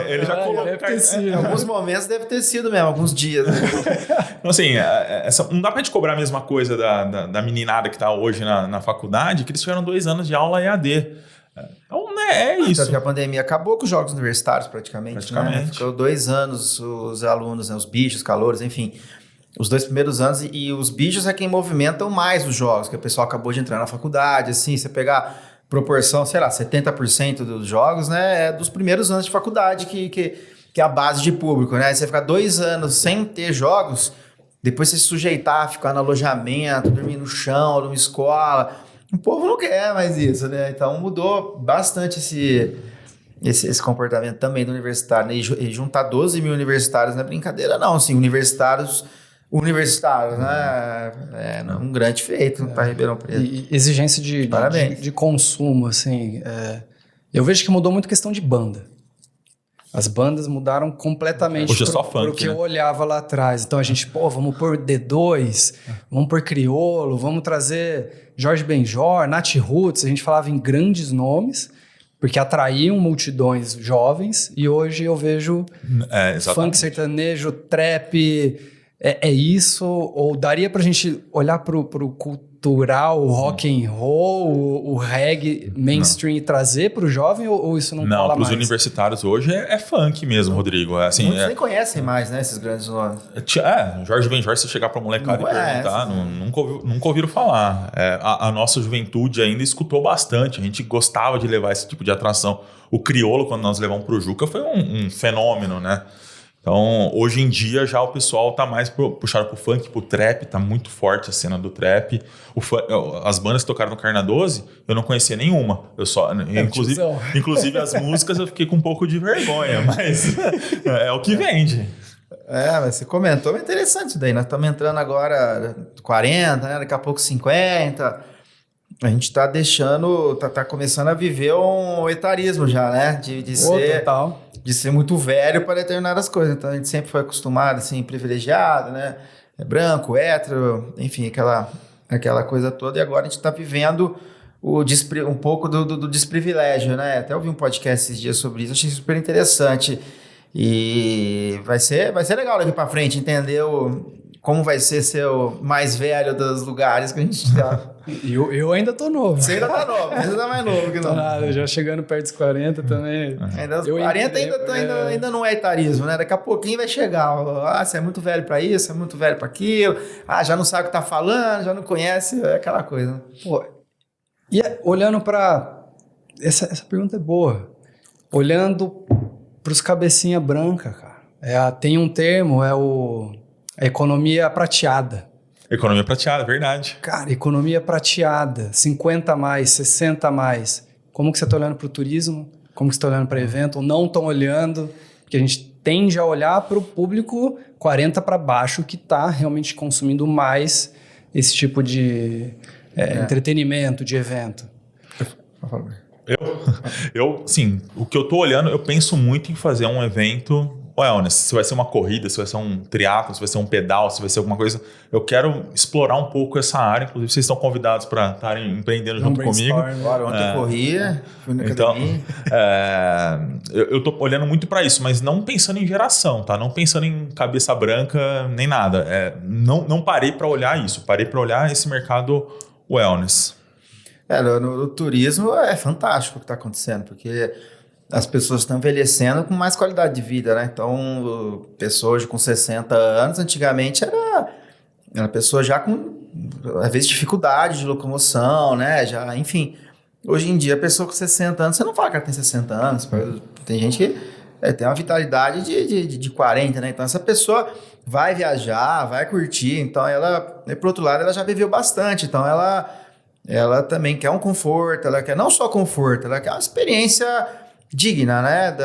Ele já colou cartaz. Em alguns momentos deve ter sido mesmo, alguns dias. Né? Então, assim, não dá pra gente cobrar a mesma coisa da meninada que tá hoje na faculdade, que eles tiveram 2 anos de aula EAD. Então, né, é isso. Tanto que a pandemia acabou com os jogos universitários, praticamente. Né? Ficou 2 anos os alunos, né, os bichos, os calouros, enfim. Os 2 primeiros anos, e os bichos é quem movimentam mais os jogos, que o pessoal acabou de entrar na faculdade, assim, você pegar proporção, sei lá, 70% dos jogos, né, é dos primeiros anos de faculdade que é a base de público, né? Você ficar 2 anos sem ter jogos, depois você se sujeitar a ficar no alojamento, dormir no chão, numa escola, o povo não quer mais isso, né? Então mudou bastante esse comportamento também do universitário, né? E juntar 12 mil universitários não é brincadeira, não, assim, universitários, né? É um grande feito para Ribeirão Preto. E exigência de consumo, assim. Eu vejo que mudou muito a questão de banda. As bandas mudaram completamente pro que eu olhava lá atrás. Então a gente, vamos pôr D2, vamos pôr Criolo, vamos trazer Jorge Benjor, Nath Roots. A gente falava em grandes nomes, porque atraíam multidões jovens. E hoje eu vejo funk sertanejo, trap, é isso? Ou daria pra gente olhar pro cultural, o rock and roll, o reggae mainstream e trazer pro jovem, ou isso não cola mais? Não, pros universitários hoje é funk mesmo, Rodrigo. Assim, muitos nem conhecem mais, né, esses grandes nomes. Jorge Benjor, se chegar pra molecada e perguntar, nunca ouviram falar. A nossa juventude ainda escutou bastante, a gente gostava de levar esse tipo de atração. O Criolo, quando nós levamos pro Juca, foi um fenômeno, né? Então, hoje em dia, já o pessoal tá mais puxado pro funk, pro trap, tá muito forte a cena do trap. As bandas que tocaram no Carna 12, eu não conhecia nenhuma. Inclusive as músicas eu fiquei com um pouco de vergonha, mas é o que vende. Mas você comentou, é interessante isso daí. Nós estamos entrando agora 40, né? Daqui a pouco 50. A gente tá deixando, tá começando a viver um etarismo já, né? De ser muito velho para determinadas coisas. Então a gente sempre foi acostumado, assim, privilegiado, né? Branco, hétero, enfim, aquela coisa toda. E agora a gente tá vivendo um pouco do desprivilégio, né? Até ouvi um podcast esses dias sobre isso, achei super interessante. E vai ser legal daqui para frente entender como vai ser o mais velho dos lugares que a gente tá. Eu ainda tô novo. Você ainda tá novo, você tá mais novo que não. Nada, já chegando perto dos 40 também. Ainda os 40 ainda não é etarismo, né? Daqui a pouquinho vai chegar. Você é muito velho pra isso, é muito velho pra aquilo. Já não sabe o que tá falando, já não conhece, é aquela coisa. E olhando pra... Essa pergunta é boa. Olhando pros cabecinha branca, cara. Tem um termo, a economia prateada. Economia prateada, verdade. Cara, economia prateada, 50 a mais, 60 a mais. Como que você está olhando para o turismo? Como que você está olhando para evento? Ou não estão olhando? Porque a gente tende a olhar para o público 40 para baixo que está realmente consumindo mais esse tipo de entretenimento, de evento. Por favor. Sim, o que eu tô olhando, eu penso muito em fazer um evento wellness. Se vai ser uma corrida, se vai ser um triatlo, se vai ser um pedal, se vai ser alguma coisa, eu quero explorar um pouco essa área. Inclusive, vocês estão convidados para estarem empreendendo junto comigo. Agora, ontem eu corria, fui na academia. Eu tô olhando muito para isso, mas não pensando em geração, tá? Não pensando em cabeça branca, nem nada. Não parei para olhar isso, parei para olhar esse mercado wellness. No turismo é fantástico o que está acontecendo, porque as pessoas estão envelhecendo com mais qualidade de vida, né? Então, pessoas com 60 anos, antigamente era pessoa já com, às vezes, dificuldade de locomoção, né? Enfim, hoje em dia, a pessoa com 60 anos, você não fala que ela tem 60 anos. Tem gente que tem uma vitalidade de 40, né? Então, essa pessoa vai viajar, vai curtir. Então, por outro lado, ela já viveu bastante. Então, ela também quer um conforto, ela quer não só conforto, ela quer uma experiência digna, né?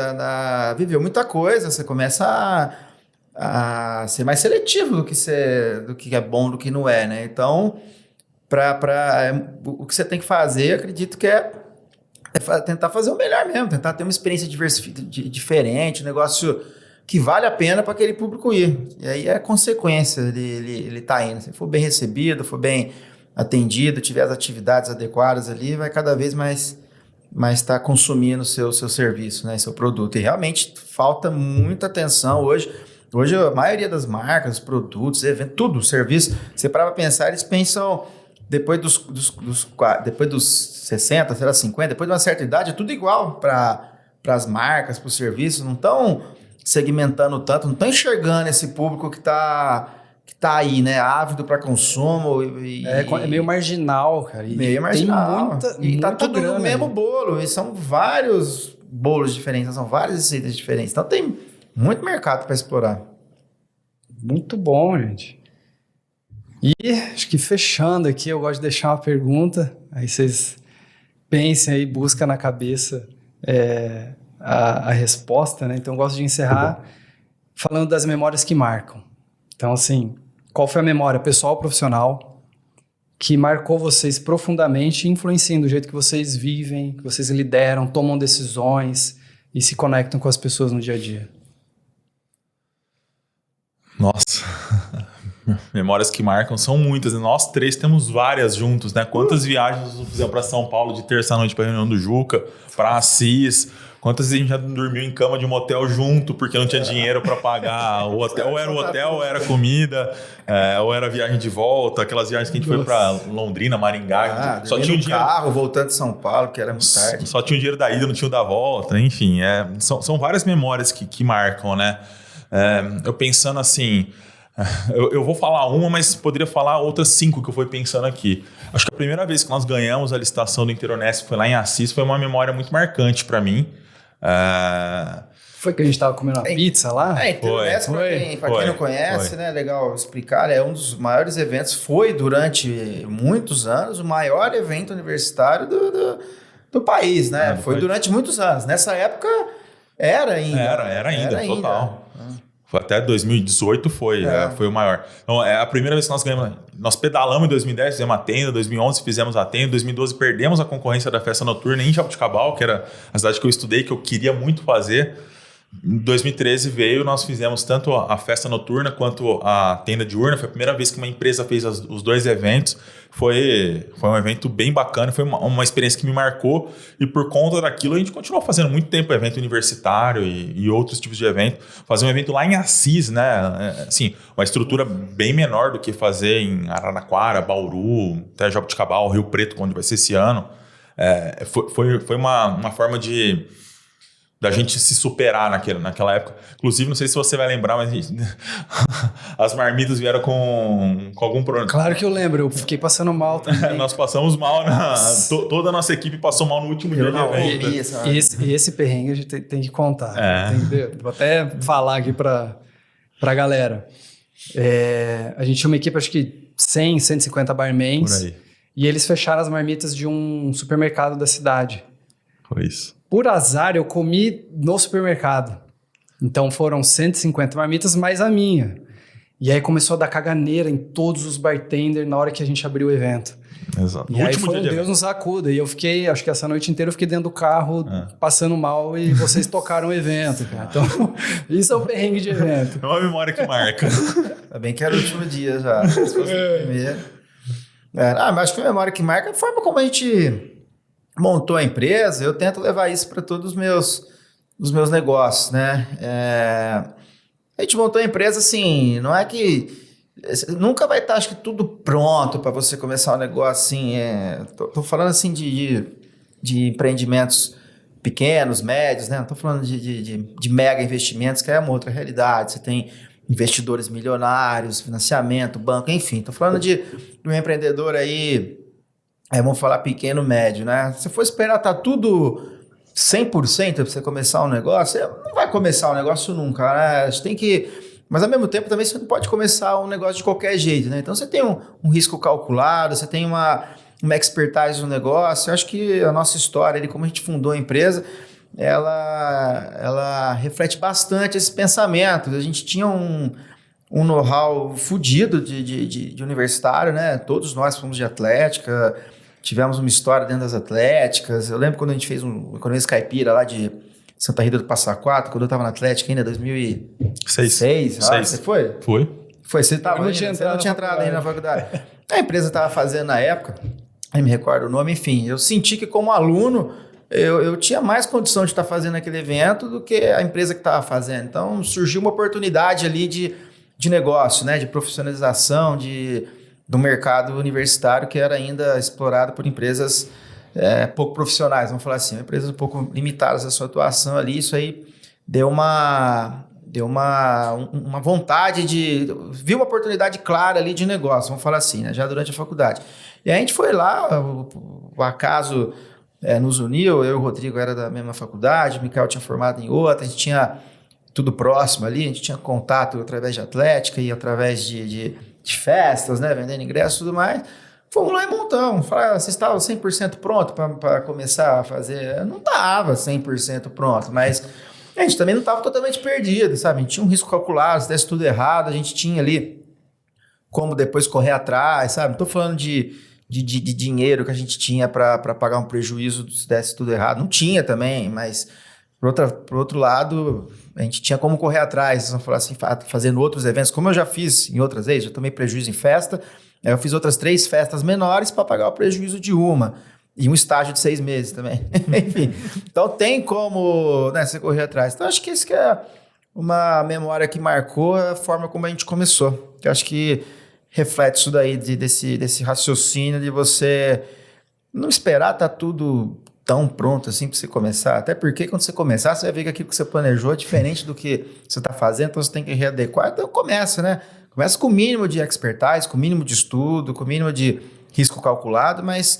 Viveu muita coisa, você começa a ser mais seletivo do que é bom, do que não é, né? Então, O que você tem que fazer, acredito que é tentar fazer o melhor mesmo, tentar ter uma experiência diferente, um negócio que vale a pena para aquele público ir. E aí é consequência ele tá indo. Se for bem recebido, for bem atendido, tiver as atividades adequadas ali, vai cada vez mais estar consumindo o seu serviço, né, seu produto. E realmente falta muita atenção hoje. Hoje a maioria das marcas, produtos, eventos, tudo, serviço, você para pensar, eles pensam depois dos 60, será 50, depois de uma certa idade, é tudo igual para as marcas, para os serviços, não estão segmentando tanto, não estão enxergando esse público que tá aí, né, ávido para consumo. É meio marginal, cara. Meio marginal. E tá tudo no mesmo ali. bolo, e são vários bolos diferentes, são várias receitas diferentes, então tem muito mercado para explorar. Muito bom, gente. E acho que fechando aqui, eu gosto de deixar uma pergunta, aí vocês pensem aí, buscam na cabeça a resposta, né? Então eu gosto de encerrar falando das memórias que marcam. Então, assim, qual foi a memória pessoal ou profissional que marcou vocês profundamente e influencia do jeito que vocês vivem, que vocês lideram, tomam decisões e se conectam com as pessoas no dia a dia? Nossa, memórias que marcam são muitas. Nós três temos várias juntos, né? Quantas viagens nós fizemos para São Paulo de terça-noite para a reunião do Juca, para Assis? Quantas vezes a gente já dormiu em cama de motel junto porque não tinha dinheiro para pagar o hotel? Ou era o hotel, ou era comida, ou era viagem de volta. Aquelas viagens que a gente foi para Londrina, Maringá. Só tinha um carro voltando de São Paulo, que era muito tarde. Só tinha o dinheiro da ida, não tinha o da volta. Enfim, são várias memórias que marcam, né? Eu pensando assim, eu vou falar uma, mas poderia falar outras 5 que eu fui pensando aqui. Acho que a primeira vez que nós ganhamos a licitação do Interonest, foi lá em Assis, foi uma memória muito marcante para mim. Foi que a gente estava comendo uma pizza lá? Interonest, para quem não conhece, né, legal explicar, é um dos maiores eventos, foi durante muitos anos o maior evento universitário do país, né? Foi durante muitos anos. Nessa época era ainda, total. Foi até 2018 foi o maior. Então, é a primeira vez que nós ganhamos. Nós pedalamos em 2010, fizemos a tenda, em 2011 fizemos a tenda, em 2012 perdemos a concorrência da festa noturna em Jaboticabal, que era a cidade que eu estudei, que eu queria muito fazer. Em 2013 veio, nós fizemos tanto a festa noturna quanto a tenda diurna. Foi a primeira vez que uma empresa fez os 2 eventos. Foi um evento bem bacana, foi uma experiência que me marcou. E por conta daquilo, a gente continuou fazendo muito tempo evento universitário e outros tipos de evento. Fazer um evento lá em Assis, né? Assim, uma estrutura bem menor do que fazer em Araraquara, Bauru, até Jaboticabal, Rio Preto, onde vai ser esse ano. Foi uma forma da gente se superar naquela época. Inclusive, não sei se você vai lembrar, mas as marmitas vieram com algum problema. Claro que eu lembro, eu fiquei passando mal também. Nós passamos mal, toda a nossa equipe passou mal no último dia do evento. Esse perrengue a gente tem que contar. Entendeu? Vou até falar aqui pra galera. A gente tinha uma equipe, acho que 100, 150 barmans. Por aí. E eles fecharam as marmitas de um supermercado da cidade. Foi isso. Por azar, eu comi no supermercado. Então, foram 150 marmitas mais a minha. E aí, começou a dar caganeira em todos os bartenders na hora que a gente abriu o evento. Exato. E aí, foi Deus nos acuda. E eu fiquei, acho que essa noite inteira, eu fiquei dentro do carro, passando mal, e vocês tocaram o evento, cara. Então, isso é o perrengue de evento. É uma memória que marca. Ainda bem que era o último dia já. Se fosse o primeiro. Mas acho que a memória que marca é a forma como a gente montou a empresa. Eu tento levar isso para todos os meus negócios, né? A gente montou a empresa assim, não é que nunca vai estar, acho que, tudo pronto para você começar um negócio assim. Tô falando assim de empreendimentos pequenos, médios, né? Não tô falando de mega investimentos, que é uma outra realidade. Você tem investidores milionários, financiamento, banco, enfim. Tô falando de um empreendedor aí, vamos falar pequeno, médio, né? Se for esperar tá tudo 100% para você começar um negócio, você não vai começar um negócio nunca, né? Você tem que... Mas, ao mesmo tempo, também você não pode começar um negócio de qualquer jeito, né? Então, você tem um risco calculado, você tem uma expertise no negócio. Eu acho que a nossa história, como a gente fundou a empresa, ela reflete bastante esse pensamento. A gente tinha um know-how fudido de universitário, né? Todos nós fomos de atlética, tivemos uma história dentro das atléticas. Eu lembro quando a gente fez um Economia Caipira lá de Santa Rita do Passa Quatro, quando eu estava na Atlética ainda, 2006. Você foi? Foi, você estava ainda, você não tinha entrado ainda na faculdade. A empresa estava fazendo na época, aí me recordo o nome, enfim, eu senti que como aluno eu tinha mais condição de estar fazendo aquele evento do que a empresa que estava fazendo. Então surgiu uma oportunidade ali de negócio, né, de profissionalização do mercado universitário que era ainda explorado por empresas pouco profissionais, vamos falar assim, empresas um pouco limitadas a sua atuação ali. Isso aí deu uma vontade viu uma oportunidade clara ali de negócio, vamos falar assim, né, já durante a faculdade. E a gente foi lá, o acaso nos uniu, eu e o Rodrigo era da mesma faculdade, o Mikael tinha formado em outra, a gente tinha tudo próximo ali, a gente tinha contato através de atlética e através de festas, né, vendendo ingressos e tudo mais. Fomos lá e montamos. Falaram, vocês estavam 100% pronto para começar a fazer? Eu não estava 100% pronto, mas a gente também não estava totalmente perdido, sabe? A gente tinha um risco calculado, se desse tudo errado, a gente tinha ali como depois correr atrás, sabe? Não estou falando de dinheiro que a gente tinha para pagar um prejuízo se desse tudo errado. Não tinha também, mas por outro lado, a gente tinha como correr atrás, vamos falar assim, fazendo outros eventos, como eu já fiz em outras vezes, já tomei prejuízo em festa. Eu fiz outras 3 festas menores para pagar o prejuízo de uma. E um estágio de 6 meses também. Enfim, então tem como, né, você correr atrás. Então acho que isso que é uma memória que marcou a forma como a gente começou. Eu acho que reflete isso daí, desse raciocínio de você não esperar estar tudo tão pronto assim para você começar. Até porque quando você começar, você vai ver que aquilo que você planejou é diferente do que você está fazendo, então você tem que readequar. Então começa, né? Começa com o mínimo de expertise, com o mínimo de estudo, com o mínimo de risco calculado, mas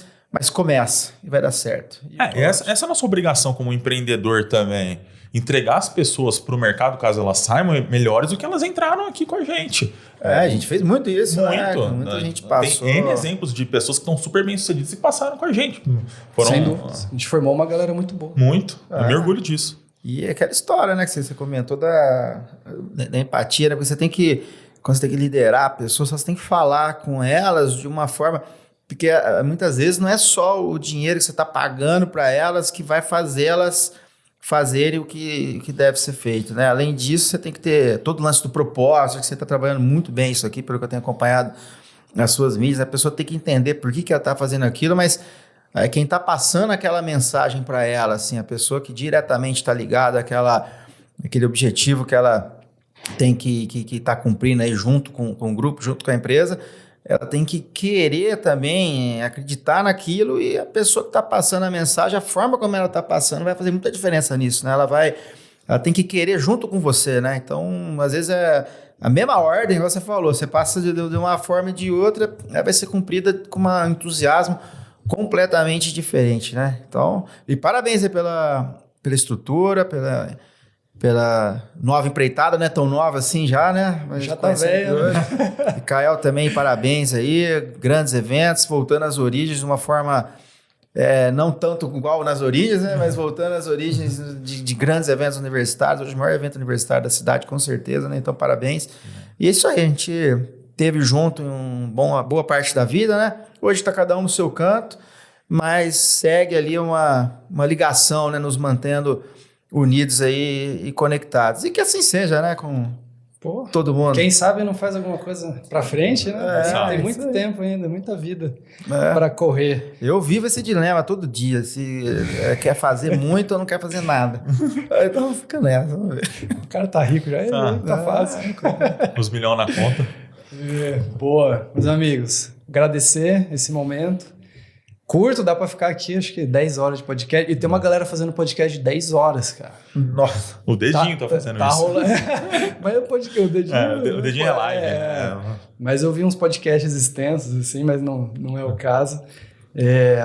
começa e vai dar certo. Essa é a nossa obrigação como empreendedor também. Entregar as pessoas para o mercado, caso elas saiam melhores do que elas entraram aqui com a gente. A gente fez muito isso. Muito. Né? Muita gente passou. Tem N exemplos de pessoas que estão super bem sucedidas e passaram com a gente. Sem dúvida. A gente formou uma galera muito boa. Muito. Eu me orgulho disso. E aquela história, né, que você comentou da empatia, né? Porque você tem que, quando você tem que liderar a pessoa, você tem que falar com elas de uma forma... Porque muitas vezes não é só o dinheiro que você está pagando para elas que vai fazer elas fazerem o que deve ser feito, né? Além disso, você tem que ter todo o lance do propósito, que você está trabalhando muito bem isso aqui, pelo que eu tenho acompanhado nas suas mídias. A pessoa tem que entender por que ela está fazendo aquilo, mas quem está passando aquela mensagem para ela, assim, a pessoa que diretamente está ligada àquele objetivo que ela tem que estar cumprindo aí junto com o grupo, junto com a empresa, ela tem que querer também acreditar naquilo, e a pessoa que está passando a mensagem, a forma como ela está passando vai fazer muita diferença nisso, né? Ela tem que querer junto com você, né? Então, às vezes é a mesma ordem que você falou, você passa de uma forma e de outra, ela vai ser cumprida com um entusiasmo completamente diferente, né? Então, e parabéns aí pela estrutura, pela nova empreitada, não é tão nova assim já, né? Mas já tá velho. E Kael também, parabéns aí, grandes eventos, voltando às origens de uma forma não tanto igual nas origens, né? Mas voltando às origens de grandes eventos universitários, hoje o maior evento universitário da cidade, com certeza, né? Então, parabéns. E é isso aí, a gente teve junto em uma boa parte da vida, né? Hoje está cada um no seu canto, mas segue ali uma ligação, né? Nos mantendo unidos aí e conectados. E que assim seja, né? Com todo mundo. Quem sabe não faz alguma coisa pra frente, né? Tem muito tempo ainda, muita vida para correr. Eu vivo esse dilema todo dia. Se quer fazer muito ou não quer fazer nada. Então fica nessa, vamos ver. O cara tá rico já, tá fácil. Os milhões na conta. Boa. Meus amigos, agradecer esse momento. Curto, dá pra ficar aqui, acho que 10 horas de podcast. E tem uma galera fazendo podcast de 10 horas, cara. Nossa. O dedinho tá fazendo isso. Rolando. Mas o podcast, o dedinho... o dedinho é live. Mas eu vi uns podcasts extensos, assim, mas não é o caso.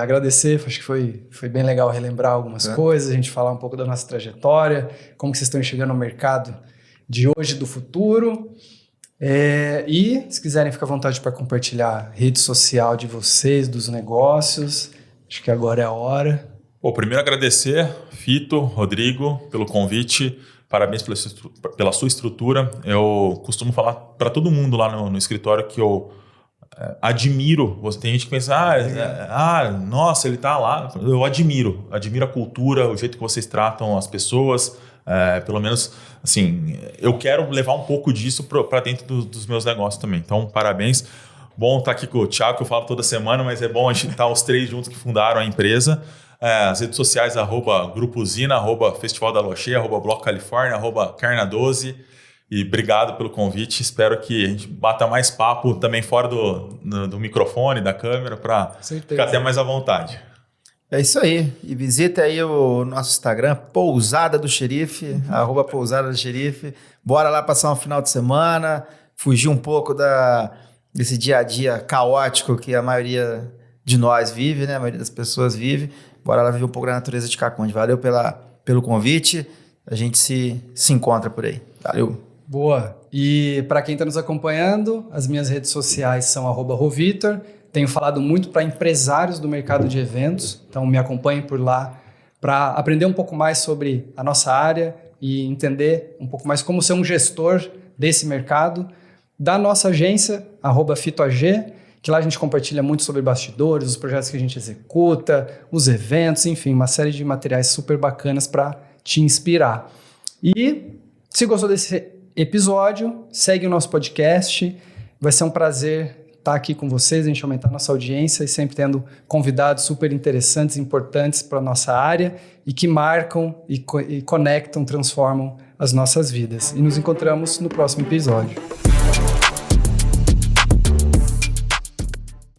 Agradecer, acho que foi bem legal relembrar algumas coisas, a gente falar um pouco da nossa trajetória, como que vocês estão enxergando o mercado de hoje e do futuro. E se quiserem, fica à vontade para compartilhar a rede social de vocês, dos negócios. Acho que agora é a hora. Primeiro agradecer, Fito, Rodrigo, pelo convite. Parabéns pela sua estrutura. Eu costumo falar para todo mundo lá no escritório que eu admiro. Tem gente que pensa, nossa, ele tá lá. Eu admiro a cultura, o jeito que vocês tratam as pessoas. Pelo menos, assim, eu quero levar um pouco disso para dentro dos meus negócios também. Então, parabéns. Bom estar aqui com o Thiago, que eu falo toda semana, mas é bom a gente estar os três juntos que fundaram a empresa. As redes sociais, @Grupo Usina, @Festival da Loche, @Bloco Califórnia, @Carna12. E obrigado pelo convite. Espero que a gente bata mais papo também fora do microfone, da câmera, para ficar até mais à vontade. É isso aí. E visita aí o nosso Instagram, Pousada do Xerife, @Pousada do Xerife. Bora lá passar um final de semana, fugir um pouco desse dia a dia caótico que a maioria de nós vive, né? A maioria das pessoas vive. Bora lá viver um pouco da natureza de Caconde. Valeu pelo convite. A gente se encontra por aí. Valeu. Boa. E para quem está nos acompanhando, as minhas redes sociais são @Rovitor. Tenho falado muito para empresários do mercado de eventos, então me acompanhem por lá para aprender um pouco mais sobre a nossa área e entender um pouco mais como ser um gestor desse mercado. Da nossa agência, @FitoAG, que lá a gente compartilha muito sobre bastidores, os projetos que a gente executa, os eventos, enfim, uma série de materiais super bacanas para te inspirar. E se gostou desse episódio, segue o nosso podcast. Vai ser um prazer estar aqui com vocês, a gente aumentar a nossa audiência e sempre tendo convidados super interessantes, importantes para a nossa área e que marcam e conectam, transformam as nossas vidas. E nos encontramos no próximo episódio.